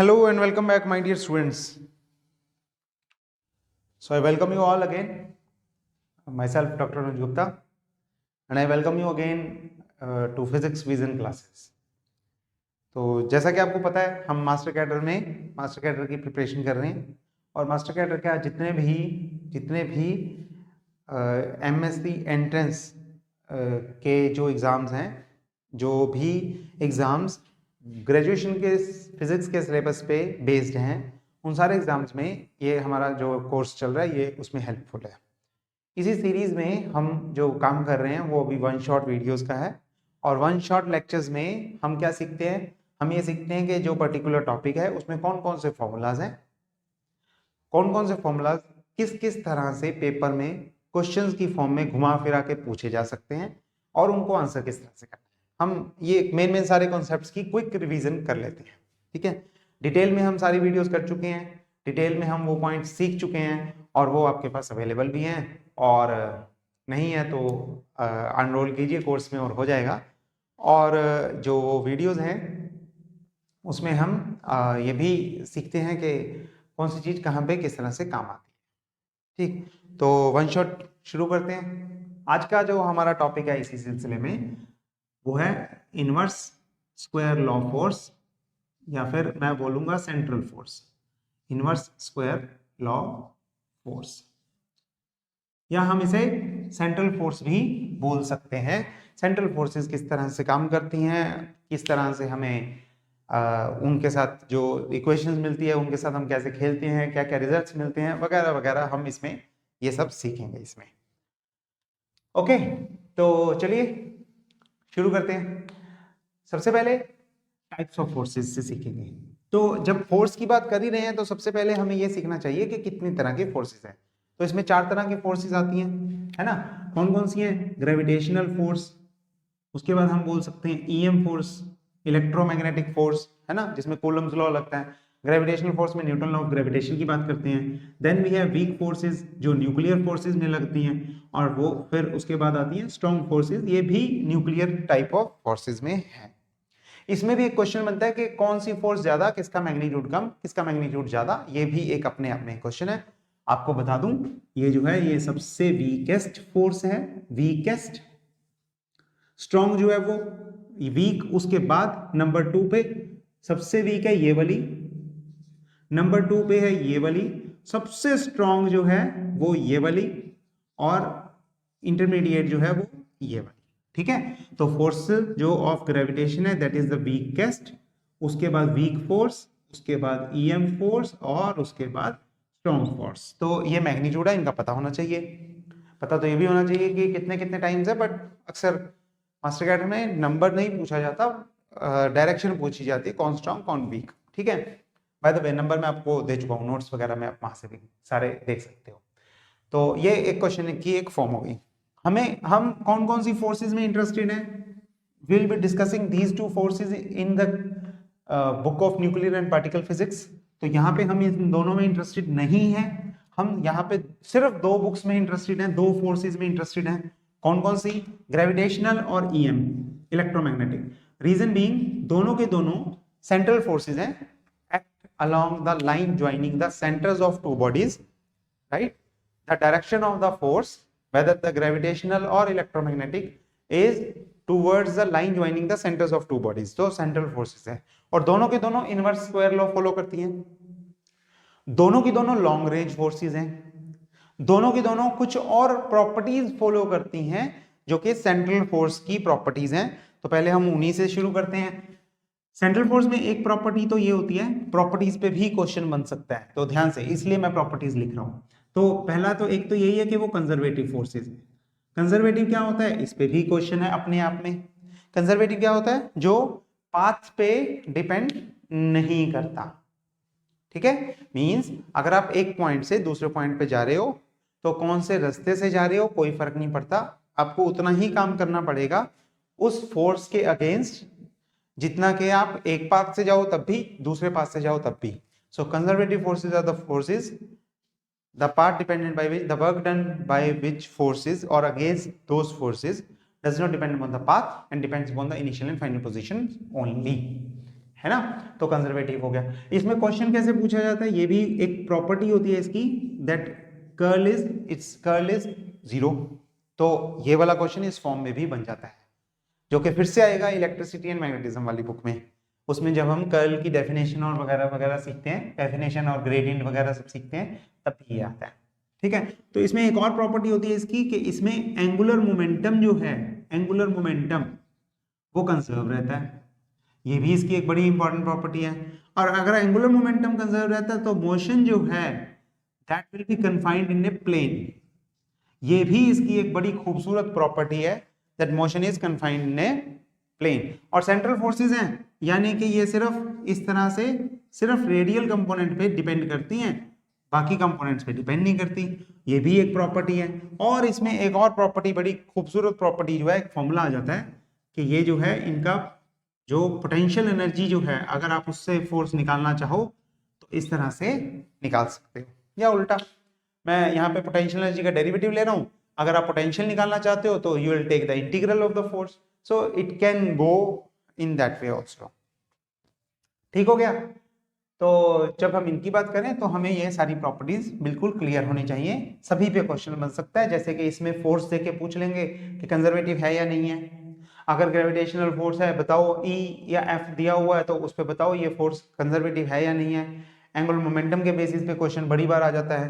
Hello and welcome back, my dear students. So I welcome you all again. Myself, Dr. Anuj Gupta, and I welcome you again to Physics Vision classes. तो जैसा कि आपको पता है, हम master cadre की preparation कर रहे हैं और मास्टर कैडर का जितने भी MSc एंट्रेंस के जो एग्ज़ाम्स हैं, जो भी एग्ज़ाम्स ग्रेजुएशन के फिज़िक्स के सिलेबस पे बेस्ड हैं, उन सारे एग्ज़ाम्स में ये हमारा जो कोर्स चल रहा है ये उसमें हेल्पफुल है। इसी सीरीज़ में हम जो काम कर रहे हैं वो अभी वन शॉट वीडियोस का है और वन शॉट लेक्चर्स में हम क्या सीखते हैं, हम ये सीखते हैं कि जो पर्टिकुलर टॉपिक है उसमें कौन कौन से फॉर्मूलाज हैं, कौन कौन से फॉर्मूलाज किस किस तरह से पेपर में क्वेश्चंस की फॉर्म में घुमा फिरा के पूछे जा सकते हैं और उनको आंसर किस तरह से करना है। हम ये मेन सारे कॉन्सेप्ट्स की क्विक रिवीजन कर लेते हैं, ठीक है। डिटेल में हम सारी वीडियोस कर चुके हैं, डिटेल में हम वो पॉइंट सीख चुके हैं और वो आपके पास अवेलेबल भी हैं, और नहीं है तो अनरोल कीजिए कोर्स में और हो जाएगा। और जो वीडियोस हैं उसमें हम ये भी सीखते हैं कि कौन सी चीज़ कहाँ पे किस तरह से काम आती है, ठीक। तो वन शॉट शुरू करते हैं। आज का जो हमारा टॉपिक है इसी सिलसिले में वो है इनवर्स स्क्वायर लॉ फोर्स, या फिर मैं बोलूंगा central force, inverse square law force, या हम इसे सेंट्रल फोर्स भी बोल सकते हैं। सेंट्रल फोर्सेस किस तरह से काम करती हैं, किस तरह से हमें उनके साथ जो इक्वेशंस मिलती है उनके साथ हम कैसे खेलते हैं, क्या क्या रिजल्ट्स मिलते हैं वगैरह वगैरह, हम इसमें ये सब सीखेंगे इसमें। ओके, तो चलिए शुरू करते हैं। सबसे पहले टाइप्स ऑफ फोर्सेस से सीखेंगे। तो जब फोर्स की बात कर ही रहे हैं तो सबसे पहले हमें यह सीखना चाहिए कि कितनी तरह के फोर्सेस हैं। तो इसमें 4 तरह की फोर्सेस आती हैं, है ना। कौन कौन सी हैं? ग्रेविटेशनल फोर्स, उसके बाद हम बोल सकते हैं ईएम फोर्स, इलेक्ट्रोमैग्नेटिक फोर्स, है ना, जिसमें कूलम्स लॉ लगता है। ग्रेविटेशनल फोर्स में न्यूटन लॉ ऑफ ग्रेविटेशन की बात करते हैं। Then we have weak forces जो न्यूक्लियर फोर्सेस में लगती हैं, और वो फिर उसके बाद आती हैं स्ट्रॉन्ग फोर्सेस, ये भी न्यूक्लियर टाइप ऑफ फोर्सेस में है। इसमें भी एक क्वेश्चन बनता है कि कौन सी फोर्स ज्यादा, किसका मैग्नीट्यूड कम, किसका मैग्नीट्यूड ज्यादा, ये भी एक अपने आप में क्वेश्चन है। आपको बता दूं ये जो है ये सबसे वीकेस्ट फोर्स है, वीकेस्ट। स्ट्रॉन्ग जो है वो वीक, उसके बाद नंबर 2 पे सबसे वीक है ये वाली, नंबर 2 पे है ये वाली, सबसे स्ट्रॉन्ग जो है वो ये वाली, और इंटरमीडिएट जो है वो ये वाली, ठीक है। तो फोर्स जो ऑफ ग्रेविटेशन है दैट इज द वीकेस्ट, उसके बाद वीक फोर्स, उसके बाद ईएम फोर्स, और उसके बाद स्ट्रॉन्ग फोर्स। तो ये मैग्नीट्यूड है, इनका पता होना चाहिए। पता तो ये भी होना चाहिए कि कितने कितने टाइम्स है, बट अक्सर मास्टर कैडर में नंबर नहीं पूछा जाता, डायरेक्शन पूछी जाती है, कौन स्ट्रॉन्ग कौन वीक, ठीक है। बाय द वे नंबर मैं आपको दे चुका हूँ नोट्स वगैरह में, आप वहां से भी सारे देख सकते हो। तो ये एक क्वेश्चन की एक फॉर्म हो गई। हम कौन कौन सी फोर्सेस में इंटरेस्टेड हैं? Will be discussing these 2 forces in the book of nuclear and particle physics. तो यहाँ पे हम इन दोनों में इंटरेस्टेड नहीं है, हम यहाँ पे सिर्फ 2 बुक्स में इंटरेस्टेड हैं, 2 फोर्सेस में इंटरेस्टेड हैं। कौन कौन सी? ग्रेविटेशनल और ईएम, इलेक्ट्रोमैग्नेटिक। रीजन बीइंग दोनों के दोनों सेंट्रल फोर्सेस हैं, act along the line joining the centres of 2 bodies, right. The direction of the force, whether the gravitational or electromagnetic, is towards the line joining the centers of 2 bodies. तो central forces है, और दोनों के दोनों inverse square law follow करती हैं, दोनों की दोनों long range forces हैं, दोनों की दोनों कुछ और प्रॉपर्टीज फॉलो करती हैं जो कि सेंट्रल फोर्स की प्रॉपर्टीज हैं। तो पहले हम उन्हीं से शुरू करते हैं। सेंट्रल फोर्स में एक प्रॉपर्टी तो ये होती है, प्रॉपर्टीज पे भी क्वेश्चन बन सकता है, तो ध्यान से, इसलिए मैं प्रॉपर्टीज लिख रहा हूं। तो पहला तो एक तो यही है कि वो कंजर्वेटिव फोर्सेज है। कंजर्वेटिव क्या होता है, इस पे भी क्वेश्चन है अपने आप में। कंजर्वेटिव क्या होता है? जो पाथ पे डिपेंड नहीं करता, ठीक है। मींस अगर आप एक पॉइंट से दूसरे पॉइंट पे जा रहे हो तो कौन से रास्ते से जा रहे हो कोई फर्क नहीं पड़ता, आपको उतना ही काम करना पड़ेगा उस फोर्स के अगेंस्ट जितना कि आप एक पाथ से जाओ तब भी, दूसरे पाथ से जाओ तब भी। So conservative forces are the forces the path dependent by which the work done by which forces or against those forces does not depend upon the path and depends upon the initial and final position only, है ना, तो conservative हो गया। इसमें question कैसे पूछा जाता है, ये भी एक प्रॉपर्टी होती है इसकी, दैट कर्ल इज 0। तो ये वाला क्वेश्चन इस फॉर्म में भी बन जाता है, जो कि फिर से आएगा इलेक्ट्रिसिटी एंड मैग्नेटिज्म वाली बुक में। उसमें जब हम कर्ल की डेफिनेशन और वगैरह वगैरह सीखते हैं, डेफिनेशन और ग्रेडियंट वगैरह सब सीखते हैं, तब ये आता है। ठीक है, तो इसमें एक और प्रॉपर्टी होती है इसकी कि इसमें एंगुलर मोमेंटम जो है, एंगुलर मोमेंटम वो कंजर्व रहता है। ये भी इसकी एक बड़ी इंपॉर्टेंट प्रॉपर्टी है। और अगर एंगुलर मोमेंटम कंजर्व रहता है तो मोशन जो है that will be confined in a plane. ये भी इसकी एक बड़ी खूबसूरत प्रॉपर्टी है, that motion is confined in a plane. और सेंट्रल फोर्सेस हैं, यानी कि ये सिर्फ इस तरह से सिर्फ रेडियल कंपोनेंट पे डिपेंड करती हैं, बाकी कंपोनेंट्स पे डिपेंड नहीं करती। ये भी एक प्रॉपर्टी है। और इसमें एक और प्रॉपर्टी, बड़ी खूबसूरत प्रॉपर्टी जो है, एक फॉर्मूला आ जाता है कि ये जो है इनका जो पोटेंशियल एनर्जी जो है, अगर आप उससे फोर्स निकालना चाहो तो इस तरह से निकाल सकते हो, या उल्टा। मैं यहाँ पे पोटेंशियल एनर्जी का डेरिवेटिव ले रहा हूँ, अगर आप पोटेंशियल निकालना चाहते हो तो you will take the integral of the force, so it can go in that way also. ठीक हो गया। तो जब हम इनकी बात करें तो हमें ये सारी प्रॉपर्टीज बिल्कुल क्लियर होनी चाहिए, सभी पे क्वेश्चन बन सकता है। जैसे कि इसमें फोर्स देके पूछ लेंगे कि कंजर्वेटिव है या नहीं है। अगर ग्रेविटेशनल फोर्स है बताओ E या F दिया हुआ है तो उस पर बताओ ये फोर्स कंजर्वेटिव है या नहीं है। एंगुलर मोमेंटम के बेसिस पे क्वेश्चन बड़ी बार आ जाता है,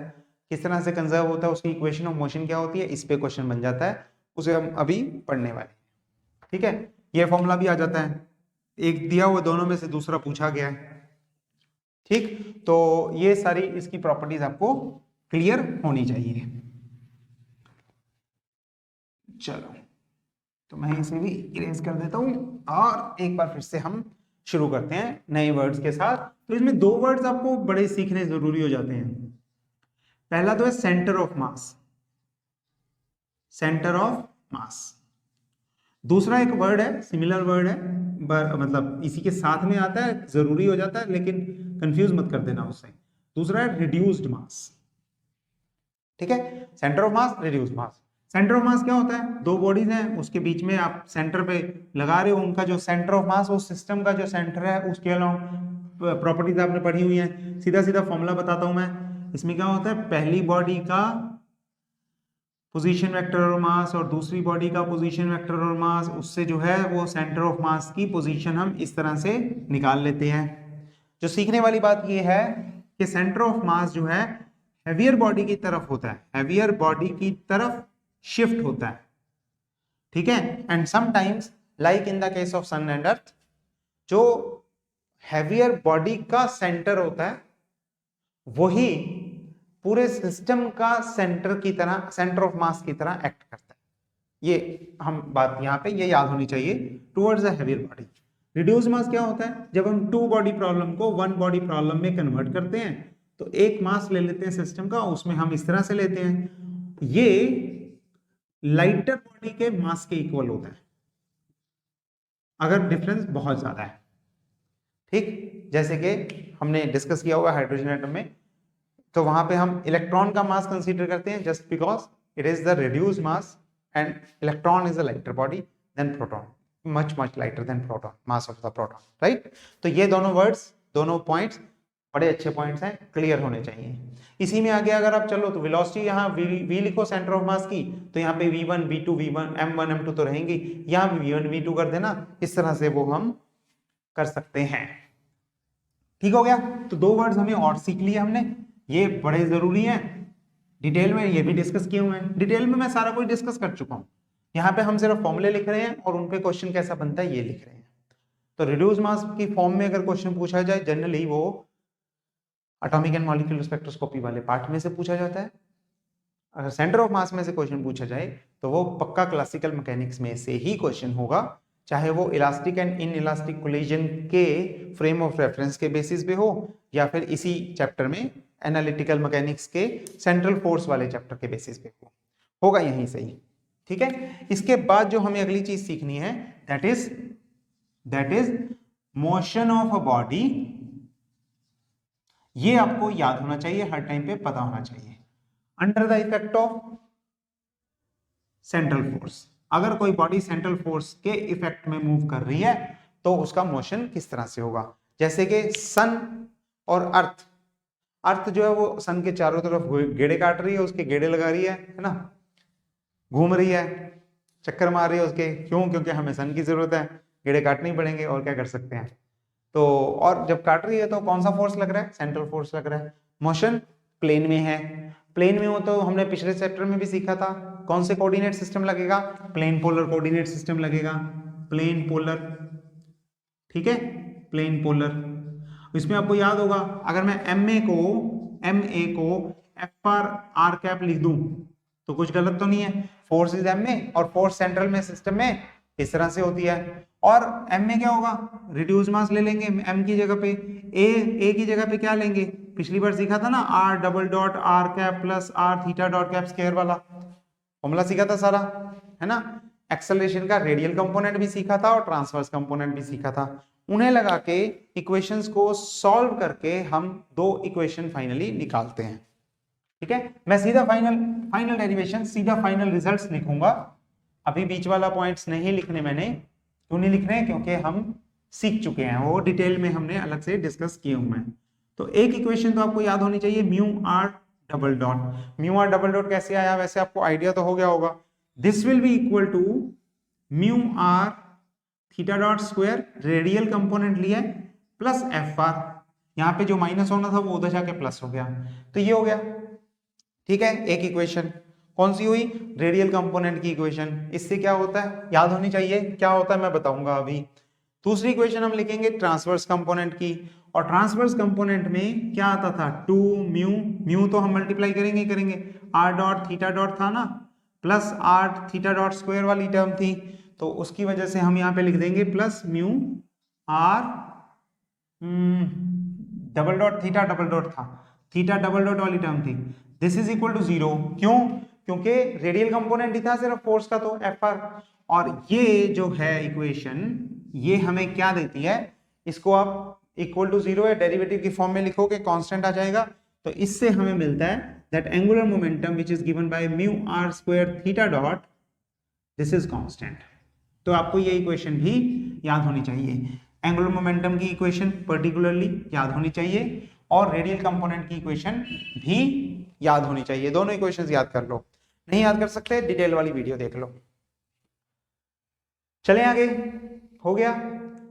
किस तरह से कंजर्व होता है, उसकी इक्वेशन ऑफ मोशन क्या होती है, इस पे क्वेश्चन बन जाता है, उसे हम अभी पढ़ने वाले। ठीक है, ये फॉर्मूला भी आ जाता है, एक दिया हुआ दोनों में से दूसरा पूछा गया है। ठीक, तो ये सारी इसकी प्रॉपर्टीज आपको क्लियर होनी चाहिए। चलो, तो मैं इसे भी इरेज कर देता हूं और एक बार फिर से हम शुरू करते हैं नए वर्ड्स के साथ। तो इसमें दो वर्ड्स आपको बड़े सीखने जरूरी हो जाते हैं। पहला तो है centre of mass, centre of mass. दूसरा एक वर्ड है, सिमिलर वर्ड है, मतलब इसी के साथ में आता है, जरूरी हो जाता है, लेकिन कंफ्यूज मत कर देना उससे। दूसरा है रिड्यूस्ड मास। ठीक है, centre of mass, reduced mass. Centre of mass क्या होता है, दो बॉडीज हैं, उसके बीच में आप सेंटर पे लगा रहे हो, उनका जो सेंटर ऑफ मास, उस सिस्टम का जो सेंटर है, उसके अलावा प्रॉपर्टीज आपने पढ़ी हुई है। सीधा सीधा फॉर्मूला बताता हूं मैं। इसमें क्या होता है, पहली बॉडी का पोजीशन वेक्टर और मास और दूसरी बॉडी का पोजीशन वेक्टर और मास, उससे जो है वो सेंटर ऑफ मास की पोजीशन हम इस तरह से निकाल लेते हैं। जो सीखने वाली बात ये है कि सेंटर ऑफ मास जो है हैवियर बॉडी की तरफ होता है, हैवियर बॉडी की तरफ शिफ्ट होता है। ठीक है, and sometimes like in the case of sun and earth, जो हैवियर बॉडी का सेंटर होता है वही पूरे सिस्टम का सेंटर की तरह, सेंटर ऑफ मास की तरह एक्ट करता है। ये हम बात यहाँ पे ये याद होनी चाहिए towards a heavier body. Reduce mass क्या होता है, जब हम टू बॉडी प्रॉब्लम को वन बॉडी प्रॉब्लम में कन्वर्ट करते हैं तो एक मास ले लेते हैं सिस्टम का, उसमें हम इस तरह से लेते हैं, ये लाइटर बॉडी के मास के इक्वल होता है अगर डिफरेंस बहुत ज्यादा है। ठीक, जैसे कि हमने डिस्कस किया हुआ हाइड्रोजन एटम में, तो वहां पे हम इलेक्ट्रॉन का मास कंसीडर करते हैं just because it is the reduced mass and electron is a lighter body than proton, much much lighter than proton, mass of the proton, right. तो ये दोनों वर्ड्स, दोनों पॉइंट्स बड़े अच्छे पॉइंट्स हैं, क्लियर होने चाहिए। इसी में आगे अगर आप चलो तो वेलोसिटी, यहाँ v लिखो सेंटर ऑफ मास की, तो यहाँ पे v1 v2 v1 m1 m2 तो रहेंगी, यहाँ भी v1 v2 कर देना, इस तरह से वो हम कर सकते हैं। ठीक हो गया, तो दो वर्ड्स हमें और सीख लिए हमने, ये बड़े जरूरी हैं, डिटेल में ये भी डिस्कस किए हुए हैं। डिटेल में मैं सारा कुछ डिस्कस कर चुका हूं, यहाँ पे हम सिर्फ फॉर्मूले लिख रहे हैं और उनपे क्वेश्चन कैसा बनता है ये लिख रहे हैं। तो रिड्यूस मास की फॉर्म में अगर क्वेश्चन पूछा जाए जनरली वो एटॉमिक एंड मॉलिक्यूलर स्पेक्ट्रोस्कोपी वाले पार्ट में से पूछा जाता है। अगर सेंटर ऑफ मास में से क्वेश्चन पूछा जाए तो वो पक्का क्लासिकल मैकेनिक्स में से ही क्वेश्चन होगा, चाहे वो elastic and in elastic collision के फ्रेम ऑफ रेफरेंस के बेसिस पे हो या फिर इसी चैप्टर में एनालिटिकल मैकेनिक्स के सेंट्रल फोर्स वाले चैप्टर के बेसिस पे हो, होगा यहीं से ही। ठीक है, इसके बाद जो हमें अगली चीज सीखनी है that is motion of a body. ये आपको याद होना चाहिए, हर टाइम पे पता होना चाहिए। Under the effect of central force, अगर कोई बॉडी सेंट्रल फोर्स के इफेक्ट में मूव कर रही है तो उसका मोशन किस तरह से होगा। जैसे कि सन और अर्थ। अर्थ जो है वो सन के चारों तरफ गेड़े काट रही है, उसके गेड़े लगा रही है ना, घूम रही है, चक्कर मार रही है उसके। क्यों? क्योंकि हमें सन की जरूरत है, गेड़े काटने ही पड़ेंगे, और क्या कर सकते हैं। तो और जब काट रही है तो कौन सा फोर्स लग रहा है? सेंट्रल फोर्स लग रहा है। मोशन प्लेन में है, प्लेन में हो तो हमने पिछले चैप्टर में भी सीखा था, कौन से कोऑर्डिनेट सिस्टम लगेगा? प्लेन पोलर कोऑर्डिनेट सिस्टम लगेगा, प्लेन पोलर, ठीक है, प्लेन पोलर। इसमें आपको याद होगा, अगर मैं एम ए को एफ आर कैप लिख दूं तो कुछ गलत तो नहीं है। फोर्स इज एम ए और फोर्स सेंट्रल में सिस्टम में इस तरह से होती है। और एम में क्या होगा? रिड्यूस मास ले लेंगे एम की जगह पे, ए की जगह पे क्या लेंगे? पिछली बार सीखा था ना, R double dot R cap plus R theta dot cap square वाला फॉर्मूला सीखा था सारा, है ना। एक्सेलरेशन का रेडियल कंपोनेंट भी सीखा था और ट्रांसवर्स कंपोनेंट भी सीखा था। उन्हें लगा के इक्वेशंस को सॉल्व करके हम दो इक्वेशन फाइनली निकालते हैं, ठीक है। मैं सीधा फाइनल डेरिवेशन, सीधा फाइनल रिजल्ट्स लिखूंगा। अभी बीच वाला पॉइंट्स नहीं लिखने मैंने। क्यों नहीं लिख रहे? क्योंकि हम सीख चुके हैं, वो डिटेल में हमने अलग से डिस्कस किए हुए हैं। तो एक इक्वेशन तो आपको याद होनी चाहिए, mu R double dot. Mu R double dot कैसे आया? वैसे आपको आइडिया तो हो गया होगा। This will be equal to mu R theta dot square, radial component लिया है, प्लस एफ आर, यहाँ पे जो माइनस होना था वो उधर जाके प्लस हो गया, तो ये हो गया, ठीक है। एक इक्वेशन कौन सी हुई? रेडियल कंपोनेंट की इक्वेशन। इससे क्या होता है? याद होनी चाहिए, क्या होता है मैं बताऊंगा अभी। दूसरी इक्वेशन हम लिखेंगे ट्रांसवर्स कंपोनेंट की, और ट्रांसवर्स कंपोनेंट में क्या आता था? 2 म्यू तो हम मल्टीप्लाई करेंगे, आर डॉट थीटा डॉट था ना, plus R theta dot square वाली टर्म थी, तो उसकी वजह से हम यहाँ पे लिख देंगे plus mu R double dot theta double dot था, थीटा डबल डॉट वाली टर्म थी। This is equal to 0। क्यों? क्योंकि रेडियल कंपोनेंट ही था सिर्फ फोर्स का, तो एफ आर। और ये जो है इक्वेशन, ये हमें क्या देती है? इसको आप इक्वल टू 0 है डेरिवेटिव की फॉर्म में लिखोगे, कांस्टेंट आ जाएगा। तो इससे हमें मिलता है that angular momentum which is given by mu r square theta dot, this is constant. तो आपको ये इक्वेशन भी याद होनी चाहिए, एंगुलर मोमेंटम की इक्वेशन पर्टिकुलरली याद होनी चाहिए, और रेडियल कंपोनेंट की इक्वेशन भी याद होनी चाहिए। दोनों इक्वेशंस याद कर लो, नहीं याद कर सकते डिटेल वाली वीडियो देख लो। चलें आगे, हो गया,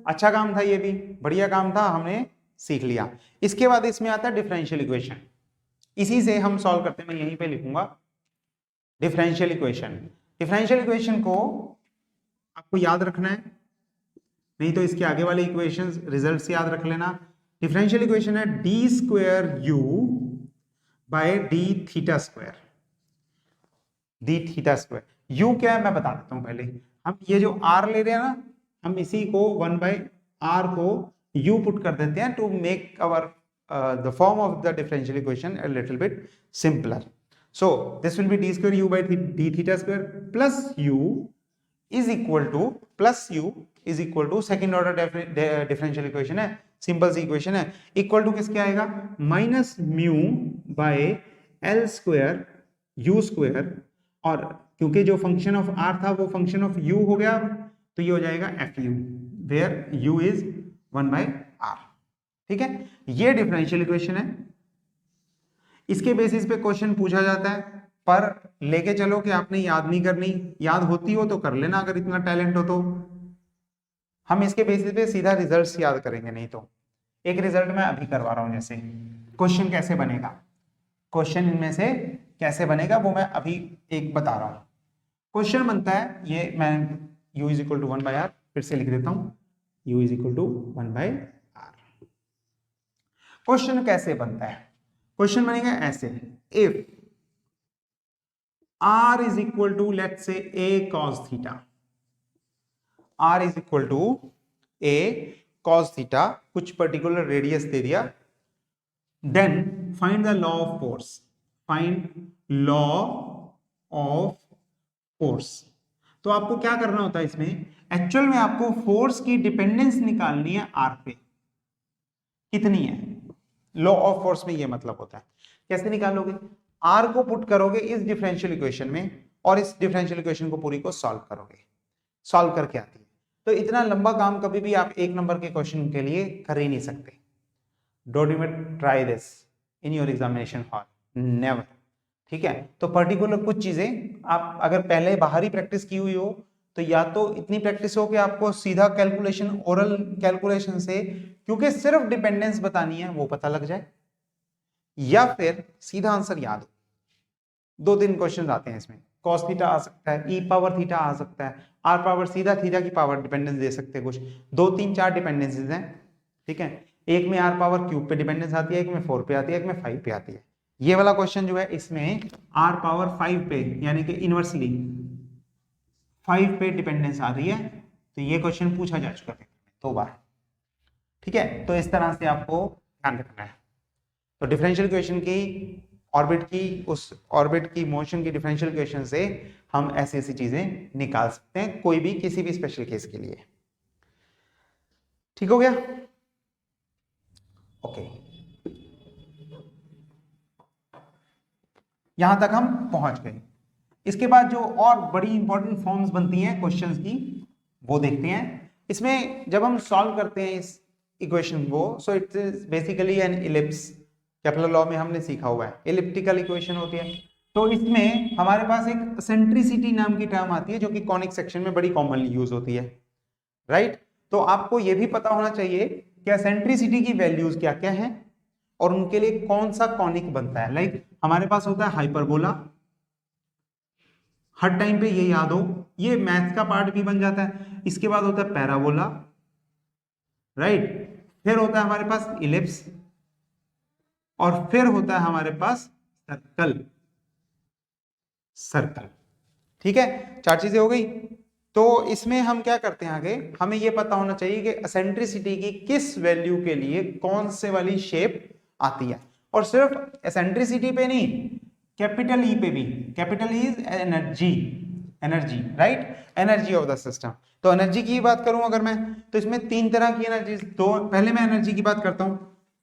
अच्छा काम था, ये भी बढ़िया काम था, हमने सीख लिया। इसके बाद इसमें आता है डिफरेंशियल इक्वेशन, इसी से हम सॉल्व करते हैं। मैं यहीं पे लिखूंगा डिफरेंशियल इक्वेशन। डिफरेंशियल इक्वेशन को आपको याद रखना है, नहीं तो इसके आगे वाले इक्वेशंस रिजल्ट्स याद रख लेना। डिफरेंशियल इक्वेशन है d square u by d theta square, d theta square. U क्या है मैं बता देता हूं पहले। हम ये जो आर ले रहे हैं ना, हम इसी को 1/r को u पुट कर देते हैं to make our the form of the differential equation a little bit simpler. So this will be d square u by d theta square plus u is equal to second order differential equation है, simple सी equation है। Equal to किसके आएगा? Minus mu by L square you square, और क्योंकि जो function of are था वो function of you हो गया, तो ये हो जाएगा f u, where u is 1/r, ठीक है। ये डिफरेंशियल इक्वेशन है, इसके बेसिस पे क्वेश्चन पूछा जाता है, पर लेके चलो कि आपने याद नहीं करनी, याद होती हो तो कर लेना अगर इतना टैलेंट हो तो। हम इसके बेसिस पे सीधा रिजल्ट्स याद करेंगे, नहीं तो एक रिजल्ट मैं अभी करवा रहा हूं, जैसे क्वेश्चन कैसे बनेगा, क्वेश्चन इनमें से कैसे बनेगा वो मैं अभी एक बता रहा हूं। क्वेश्चन बनता है, ये मैं u is equal to 1/r फिर से लिख देता हूं, u is equal to 1/r। Question कैसे बनता है? क्वेश्चन बनेगा ऐसे, if r is equal to let's say a cos theta, r is equal to a cos theta, कुछ पर्टिकुलर रेडियस दे दिया, then find the law of force, find law of force. तो आपको क्या करना होता है इसमें, एक्चुअल में आपको फोर्स की डिपेंडेंस निकालनी है r पे, कितनी है। लॉ ऑफ फोर्स में ये मतलब होता है। कैसे निकालोगे? r को पुट करोगे इस डिफरेंशियल इक्वेशन में, और इस डिफरेंशियल इक्वेशन को पूरी को सॉल्व करोगे। सॉल्व करके आती है, तो इतना लंबा काम कभी भी आप एक नंबर के क्वेश्चन के लिए कर ही नहीं सकते। Don't even try this in your examination hall, never. ठीक है, तो पर्टिकुलर कुछ चीजें आप अगर पहले बाहर ही प्रैक्टिस की हुई हो तो या तो इतनी प्रैक्टिस हो कि आपको सीधा कैलकुलेशन, ओरल कैलकुलेशन से, क्योंकि सिर्फ डिपेंडेंस बतानी है, वो पता लग जाए, या फिर सीधा आंसर याद हो। 2-3 क्वेश्चन आते हैं इसमें, cos थीटा आ सकता है, e पावर थीटा आ सकता है, r पावर सीधा थीटा की पावर डिपेंडेंस दे सकते हैं, कुछ 2-3-4 डिपेंडेंसीज हैं। ठीक है, एक में r पावर क्यूब पे डिपेंडेंस आती है, एक में 4 पे आती है, एक में 5 पे आती है। ये वाला क्वेश्चन जो है इसमें r पावर 5 पे यानी कि इनवर्सली 5 पे डिपेंडेंस आ रही है, तो ये क्वेश्चन पूछा जा चुका है 2 बार। ठीक है, तो इस तरह से आपको ध्यान रखना है। तो डिफरेंशियल इक्वेशन की ऑर्बिट की मोशन की डिफरेंशियल इक्वेशन से हम ऐसी ऐसी चीजें निकाल सकते हैं कोई भी किसी भी स्पेशल केस के लिए। ठीक हो गया? ओके, यहां तक हम पहुंच गए। इसके बाद जो और बड़ी इंपॉर्टेंट फॉर्म्स बनती हैं क्वेश्चंस की, वो देखते हैं। इसमें जब हम सॉल्व करते हैं इस इक्वेशन को, so it is basically N ellipse. Kepler law में हमने सीखा हुआ है, इलिप्टिकल इक्वेशन होती है। तो इसमें हमारे पास एक एसेंट्रिसिटी नाम की टर्म आती है जो कि कॉनिक सेक्शन में बड़ी कॉमनली यूज होती है, राइट? तो आपको यह भी पता होना चाहिए कि एसेंट्रिसिटी की वैल्यूज क्या क्या हैं और उनके लिए कौन सा कॉनिक बनता है। लाइक हमारे पास होता है हाइपरबोला, हर टाइम पे ये याद हो, ये मैथ्स का पार्ट भी बन जाता है। इसके बाद होता है पैराबोला, राइट? फिर होता है हमारे पास इलिप्स, और फिर होता है हमारे पास सर्कल। सर्कल, ठीक है, 4 चीजें हो गई। तो इसमें हम क्या करते हैं आगे, हमें यह पता होना चाहिए कि एसेंट्रिसिटी की किस वैल्यू के लिए कौन से वाली शेप आती है। और सिर्फ एसेंट्रिसिटी पे नहीं, कैपिटल ई पे भी। Capital E is energy, energy, right? Energy of the system. तो एनर्जी की बात करूं अगर मैं, तो इसमें 3 तरह की एनर्जी। तो पहले मैं एनर्जी की बात करता हूं,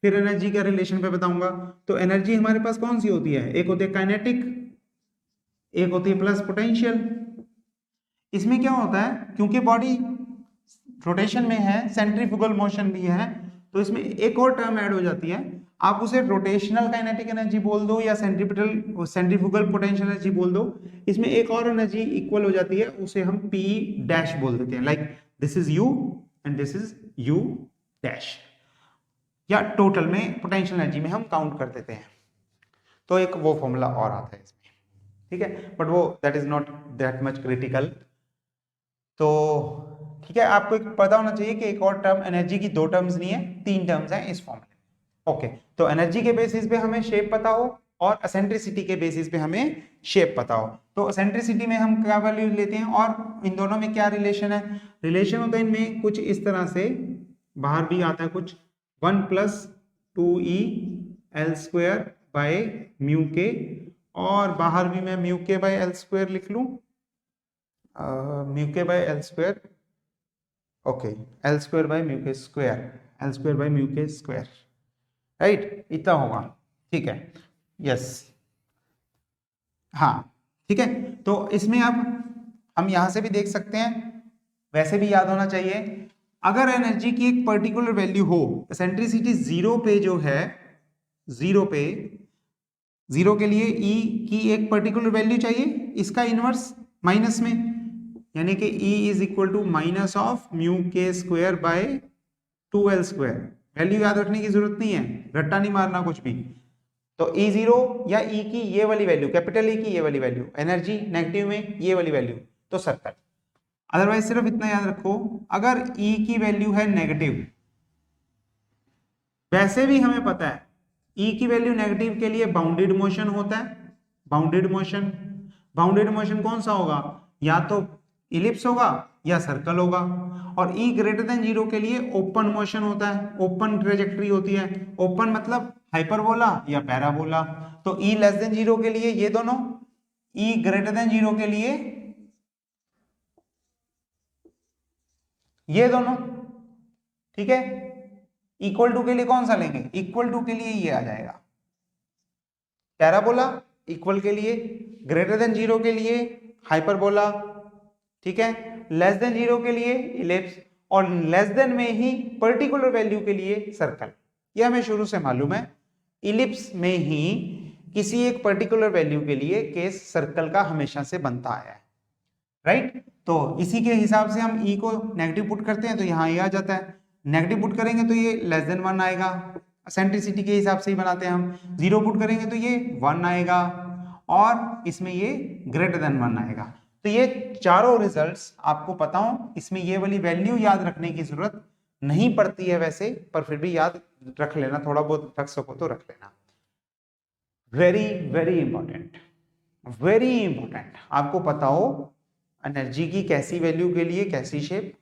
फिर एनर्जी का रिलेशन पे बताऊंगा। तो एनर्जी हमारे पास कौन सी होती है? एक होती है काइनेटिक, एक होती है प्लस पोटेंशियल। इसमें क्या होता है, क्योंकि बॉडी रोटेशन में है, सेंट्रीफ्यूगल मोशन भी है, तो इसमें एक और टर्म ऐड हो जाती है। आप उसे रोटेशनल काइनेटिक एनर्जी बोल दो या सेंट्रीफ्यूगल पोटेंशियल एनर्जी बोल दो। इसमें एक और एनर्जी इक्वल हो जाती है, उसे हम पी डैश बोल देते हैं। Like this is you and this is you dash, या टोटल में पोटेंशियल एनर्जी में हम काउंट कर देते हैं। तो एक वो फॉर्मूला और आता है इसमें, ठीक है, बट वो that is not that much critical. तो ठीक है, आपको एक पता होना चाहिए कि एक और टर्म, एनर्जी की 2 टर्म्स नहीं है, 3 टर्म्स हैं इस फॉर्मूले में। ओके, तो एनर्जी के बेसिस पे हमें शेप पता हो और एसेंट्रिसिटी के बेसिस पे हमें शेप पता हो। तो एसेंट्रिसिटी में हम क्या वैल्यू लेते हैं और इन दोनों में क्या रिलेशन है? रिलेशन होता है इनमें कुछ इस तरह से, बाहर भी आता है कुछ 1 + 2e L square by mu के, और बाहर भी मैं mu K by L square लिख लूं, mu K by L square. Okay, L square by mu K square, L square by mu K square, right? इतना होगा, ठीक है, यस, हाँ, ठीक है। तो इसमें अब हम यहां से भी देख सकते हैं, वैसे भी याद होना चाहिए, अगर एनर्जी की एक पर्टिकुलर वैल्यू हो, एसेंट्रिसिटी 0 पे जो है, 0 पे, 0 के लिए E की एक पर्टिकुलर वैल्यू चाहिए, इसका इनवर्स माइनस में, यानी कि E is equal to minus of mu K square by 2L square. Value याद रखने की जरूरत नहीं है, रट्टा नहीं मारना कुछ भी। तो E0 या E की ये वाली वैल्यू, कैपिटल E की ये वाली वैल्यू, एनर्जी नेगेटिव में ये वाली वैल्यू, तो सर्कल। अदरवाइज सिर्फ इतना याद रखो, अगर E की वैल्यू है नेगेटिव, वैसे भी हमें पता है E की वैल्यू नेगेटिव के लिए बाउंडेड मोशन होता है। बाउंडेड मोशन, बाउंडेड मोशन कौन सा होगा? या तो इलिप्स होगा या सर्कल होगा। और E ग्रेटर देन 0 के लिए ओपन मोशन होता है, ओपन ट्रेजेक्टरी होती है। ओपन मतलब हाइपरबोला या पैराबोला। तो E लेस देन 0 के लिए ये दोनों, E ग्रेटर देन 0 के लिए ये दोनों, ठीक है। इक्वल टू के लिए कौन सा लेंगे? इक्वल टू के लिए ये आ जाएगा पैराबोला, इक्वल के लिए, ग्रेटर देन 0 के लिए हाइपरबोला, ठीक है। लेस देन 0 के लिए इलिप्स और लेस देन में ही पर्टिकुलर वैल्यू के लिए सर्कल। ये हमें शुरू से मालूम है, इलिप्स में ही किसी एक पर्टिकुलर वैल्यू के लिए केस सर्कल का हमेशा से बनता आया है, राइट। तो इसी के हिसाब से हम ई को नेगेटिव पुट करते हैं तो यहाँ ये आ जाता है, नेगेटिव पुट करेंगे तो ये लेस देन 1 आएगा, सेंट्रिसिटी के हिसाब से ही बनाते हैं हम। 0 पुट करेंगे तो ये 1 आएगा और इसमें ये ग्रेटर देन 1 आएगा। तो ये चारों रिजल्ट्स आपको पता हो, इसमें ये वाली वैल्यू याद रखने की जरूरत नहीं पड़ती है वैसे, पर फिर भी याद रख लेना, थोड़ा बहुत रख सको तो रख लेना। Very very important, very important, आपको पता हो एनर्जी की कैसी वैल्यू के लिए कैसी शेप,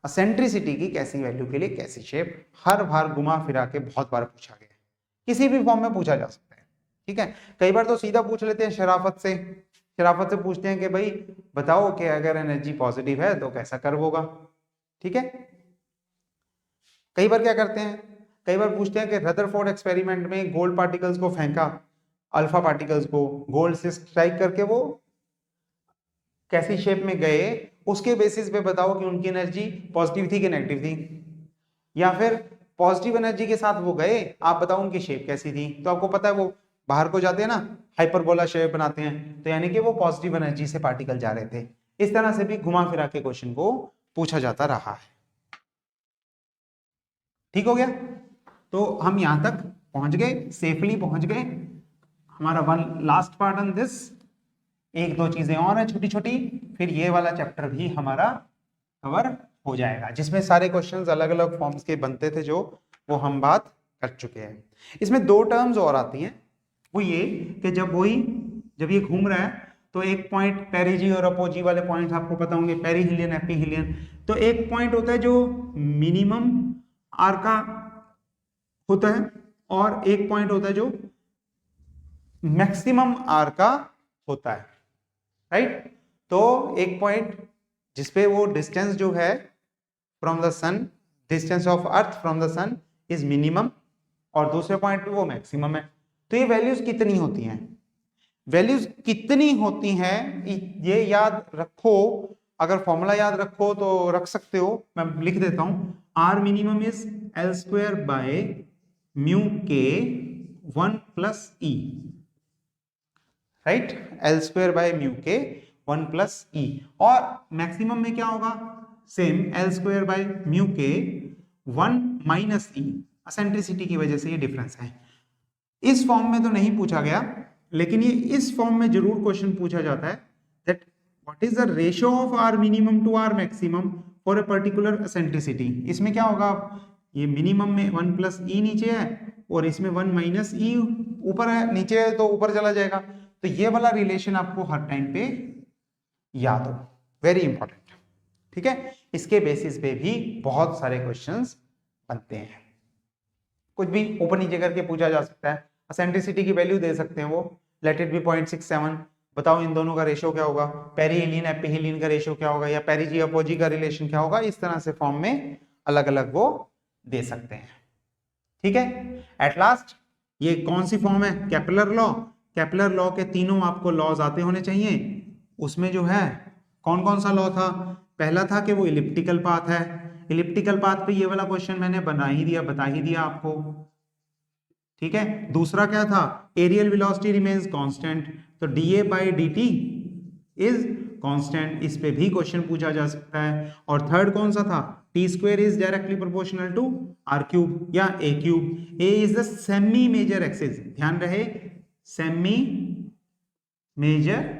सेंट्रिसिटी की कैसी वैल्यू के लिए कैसी शेप, हर बार घुमा फिरा के बहुत बार पूछा गया है, किसी भी फॉर्म में पूछा जा सकता है, ठीक है। कई बार तो सीधा पूछ लेते हैं शराफत से पूछते हैं कि भाई बताओ कि अगर एनर्जी पॉजिटिव है तो कैसा कर्व होगा, ठीक है। कई बार क्या करते हैं, कई बार पूछते हैं कि रदरफोर्ड एक्सपेरिमेंट में गोल्ड पार्टिकल्स को फेंका, अल्फा पार्टिकल्स को गोल्ड से स्ट्राइक करके वो कैसी शेप में गए, उसके बेसिस पे बताओ कि उनकी एनर्जी पॉजिटिव थी कि नेगेटिव थी, या फिर पॉजिटिव एनर्जी के साथ वो गए, आप बताओ उनकी शेप कैसी थी। तो आपको पता है वो बाहर को जाते हैं ना, हाइपरबोला शेप बनाते हैं, तो यानी कि वो पॉजिटिव एनर्जी से पार्टिकल जा रहे थे। इस तरह से भी घुमा फिरा के क्वेश्चन को पूछा जाता रहा है, ठीक हो गया। तो हम यहां तक पहुंच गए, सेफली पहुंच गए। हमारा one last part on this, एक दो चीजें और हैं छोटी छोटी, फिर ये वाला चैप्टर भी हमारा कवर हो जाएगा, जिसमें सारे क्वेश्चंस अलग अलग फॉर्म्स के बनते थे जो वो हम बात कर चुके हैं। इसमें दो टर्म्स और आती हैं, वो ये कि जब ये घूम रहा है तो एक पॉइंट पेरिजी और अपोजी वाले पॉइंट्स आपको पता होंगे, पेरीहिलियन एपीहिलियन। तो एक पॉइंट होता है जो मिनिमम आर का होता है और एक पॉइंट होता है जो मैक्सिमम आर का होता है, राइट। तो एक पॉइंट जिसपे वो डिस्टेंस जो है from the sun, distance of earth from the sun is minimum, और दूसरे पॉइंट पे वो मैक्सिमम है। तो ये वैल्यूज कितनी होती हैं, वैल्यूज कितनी होती हैं ये याद रखो, अगर फॉर्मूला याद रखो तो रख सकते हो, मैं लिख देता हूं। R minimum is l square by mu k 1 plus e, right, l square by mu k 1 plus e. और मैक्सिमम में क्या होगा, same l square by mu k 1 minus E, eccentricity की वजह से ये डिफरेंस है। इस फॉर्म में तो नहीं पूछा गया, लेकिन ये इस फॉर्म में जरूर क्वेश्चन पूछा जाता है that what is the ratio of r minimum to r maximum for a particular eccentricity. इसमें क्या होगा, ये मिनिमम में 1 प्लस ई नीचे है और इसमें 1 माइनस ई ऊपर है, नीचे है तो ऊपर चला जाएगा। तो ये वाला रिलेशन आपको हर टाइम पे याद हो, वेरी इंपॉर्टेंट, ठीक है। इसके बेसिस पे भी बहुत सारे क्वेश्चंस बनते हैं, कुछ भी ऊपर नीचे करके पूछा जा सकता है। एसेंट्रिसिटी की वैल्यू दे सकते हैं वो, लेट इट बी 0.67, बताओ इन दोनों का रेशियो क्या होगा, पेरीहिलियन एपीहिलियन का रेशियो क्या होगा, या पेरिजी अपोजी का रिलेशन क्या होगा। इस तरह से फॉर्म में अलग अलग वो दे सकते हैं, ठीक है। एट लास्ट ये कौन सी फॉर्म है, केपलर लॉ। केपलर लॉ के तीनों आपको लॉज आते होने चाहिए। उसमें जो है कौन कौन सा लॉ था, पहला था कि वो इलिप्टिकल पाथ है, इलिप्टिकल पाथ पे ये वाला क्वेश्चन मैंने बता ही दिया आपको, ठीक है। दूसरा क्या था, एरियल वेलोसिटी रिमेन्स कांस्टेंट, तो dA by dt is constant, इस पे भी क्वेश्चन पूछा जा सकता है। और थर्ड कौन सा था, T square is directly proportional to R cube या A cube. A is the semi major axis, ध्यान रहे सेमी मेजर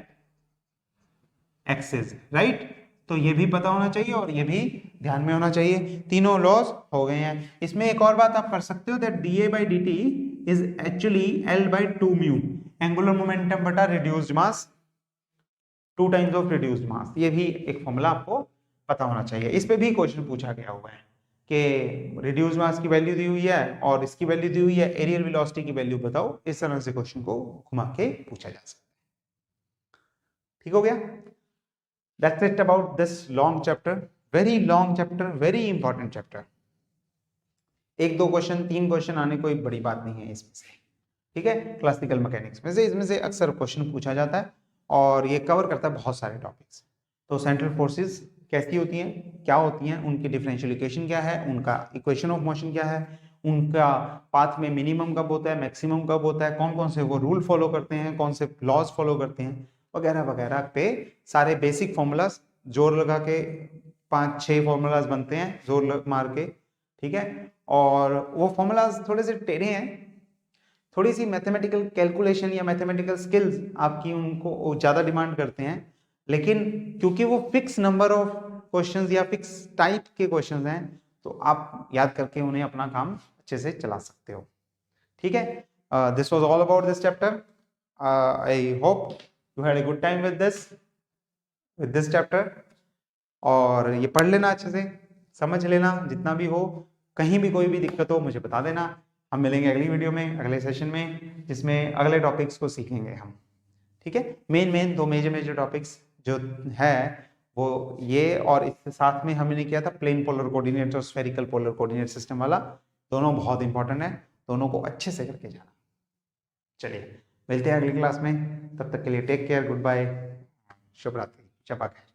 एक्सिस, राइट। तो ये भी पता होना चाहिए और ये भी ध्यान में होना चाहिए। तीनों लॉज हो गए हैं। इसमें एक और बात आप कर सकते हो, that dA by dt is actually L by 2 mu, angular momentum बटा reduced mass, 2 times of reduced mass. ये भी एक फॉर्मूला आपको पता होना चाहिए। इस पे भी क्वेश्चन पूछा गया हुआ है कि रिड्यूस्ड मास की वैल्यू दी हुई है और इसकी वैल्यू दी हुई है, एरियल वेलोसिटी की वैल्यू बताओ। इस तरह से क्वेश्चन को घुमा के पूछा जा सकता है, ठीक हो गया। That's it about this long chapter, very long chapter, very important chapter. एक दो क्वेश्चन, 3 क्वेश्चन आने कोई बड़ी बात नहीं है इसमें से, ठीक है। क्लासिकल मैकेनिक्स में से इसमें से अक्सर क्वेश्चन पूछा जाता है और ये कवर करता है बहुत सारे टॉपिक्स। तो सेंट्रल फोर्सेस कैसी होती हैं, क्या होती हैं, उनकी डिफरेंशियल इक्वेशन क्या है, उनका इक्वेशन ऑफ मोशन क्या है, उनका पाथ में मिनिमम कब होता है, मैक्सिमम कब होता है, कौन कौन से वो रूल फॉलो करते हैं, कौन से लॉज फॉलो करते हैं, वगैरह वगैरह पे सारे बेसिक फॉर्मूलाज जोर लगा के 5-6 फॉर्मूलाज बनते हैं जोर मार के, ठीक है। और वो फॉर्मूलाज थोड़े से टेढ़े हैं, थोड़ी सी मैथमेटिकल कैलकुलेशन या मैथमेटिकल स्किल्स आपकी उनको ज़्यादा डिमांड करते हैं, लेकिन क्योंकि वो फिक्स नंबर ऑफ क्वेश्चंस या फिक्स टाइप के क्वेश्चंस हैं, तो आप याद करके उन्हें अपना काम अच्छे से चला सकते हो, ठीक है। This was all about this chapter. I hope you had a good time with this chapter, और ये पढ़ लेना अच्छे से, समझ लेना जितना भी हो, कहीं भी कोई भी दिक्कत हो मुझे बता देना। हम मिलेंगे अगली वीडियो में, अगले सेशन में, जिसमें अगले टॉपिक्स को सीखेंगे हम, ठीक है। मेन दो मेजर टॉपिक्स जो है वो ये, और इसके साथ में हमने किया था प्लेन पोलर कोऑर्डिनेट और स्फेरिकल पोलर कोऑर्डिनेट सिस्टम वाला, दोनों बहुत इंपॉर्टेंट है, दोनों को अच्छे से करके जाना। चलिए मिलते हैं अगली क्लास में, तब तक के लिए टेक केयर, गुड बाय, शुभ रात्रि, शबा खैर।